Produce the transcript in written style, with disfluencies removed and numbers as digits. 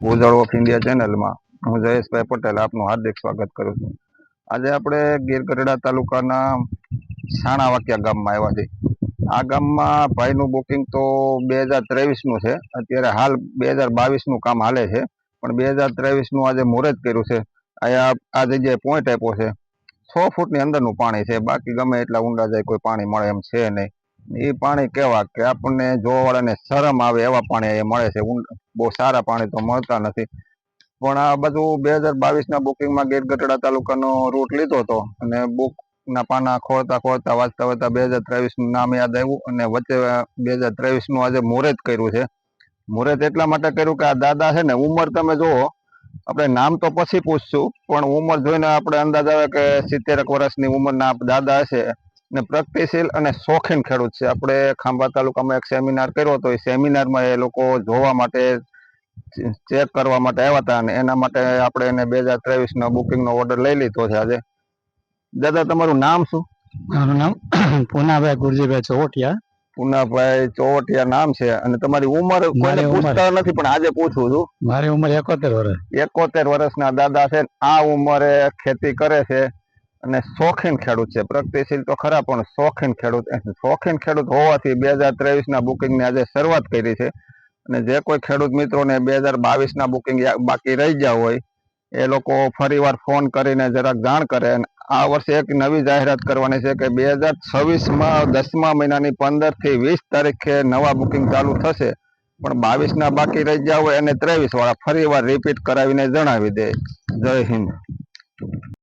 ઉજાળો of India ચેનલમાં હું જયેશભાઈ પટેલ આપનું હાર્દિક સ્વાગત કરું છું। આજે આપણે ગીર ગઢડા તાલુકાના સાણાવાકિયા ગામમાં આવ્યા છીએ। આ ગામમાં ભાઈનું બુકિંગ તો 2023નું છે। અત્યારે હાલ 2022નું કામ હાલે છે, પણ 2023નું આજે મુહૂર્ત કર્યું છે। આ જગ્યાએ પોઈન્ટ આપ્યો છે, 6 ફૂટની અંદરનું પાણી છે, બાકી ગમે એટલા ઊંડા જાય કોઈ પાણી મળે એમ છે નહીં। એ પાણી કેવા કે આપણને જોવાવાળાને શરમ આવે એવા પાણી અહીંયા મળે છે। બહુ સારા પાણી તો મળતા નથી, પણ આ બધું 2022ના બુકિંગમાં ગીર ગઢડા તાલુકાનો રૂટ લીધો હતો અને બુકના પાના ખોલતા ખોલતા વાંચતા વાંચતા 2023નું નામ યાદ આવ્યું અને વચ્ચે 2023નું આજે મુહૂર્ત કર્યું છે। મુહૂર્ત એટલા માટે કર્યું કે આ દાદા છે ને, ઉંમર તમે જુઓ, આપણે નામ તો પછી પૂછશું, પણ ઉંમર જોઈને આપણે અંદાજ આવે કે 70 વર્ષની ઉંમરના દાદા હશે ને પ્રગતિશીલ અને શોખીન ખેડૂત છે। આપણે ખાંભા તાલુકામાં એક સેમિનાર કર્યો હતો, એ સેમિનારમાં એ લોકો જોવા માટે, ચેક કરવા માટે આવ્યા હતા અને એના માટે આપણે એને 2023ના બુકિંગનો ઓર્ડર લઈ લીધો છે આજે। દાદા, તમારું નામ શું? મારું નામ પૂનાભાઈ ગુરજીભાઈ ચોવટિયા। પૂનાભાઈ ચોવટિયા નામ છે અને તમારી ઉંમર કોઈને પૂછતા નથી, પણ આજે પૂછું છું। મારી ઉંમર 71 વર્ષ। 71 વર્ષના દાદા છે, આ ઉંમરે ખેતી કરે છે અને શોખીન ખેડૂત છે। પ્રગતિશીલ તો ખરા, પણ શોખીન ખેડૂત હોવાથી 2023ના બુકિંગની આજે શરૂઆત કરી છે। અને જે કોઈ ખેડૂત મિત્રોને 2022ના બુકિંગ બાકી રહી ગયા હોય એ લોકો ફરીવાર ફોન કરીને જરાક જાણ કરે। આ વર્ષે એક નવી જાહેરાત કરવાની છે કે 2026માં 10મા મહિનાની 15 થી 20 તારીખે નવા બુકિંગ ચાલુ થશે, પણ 22ના બાકી રહી ગયા હોય અને 23 વાળા ફરીવાર રિપીટ કરાવીને જણાવી દે। જય હિન્દ।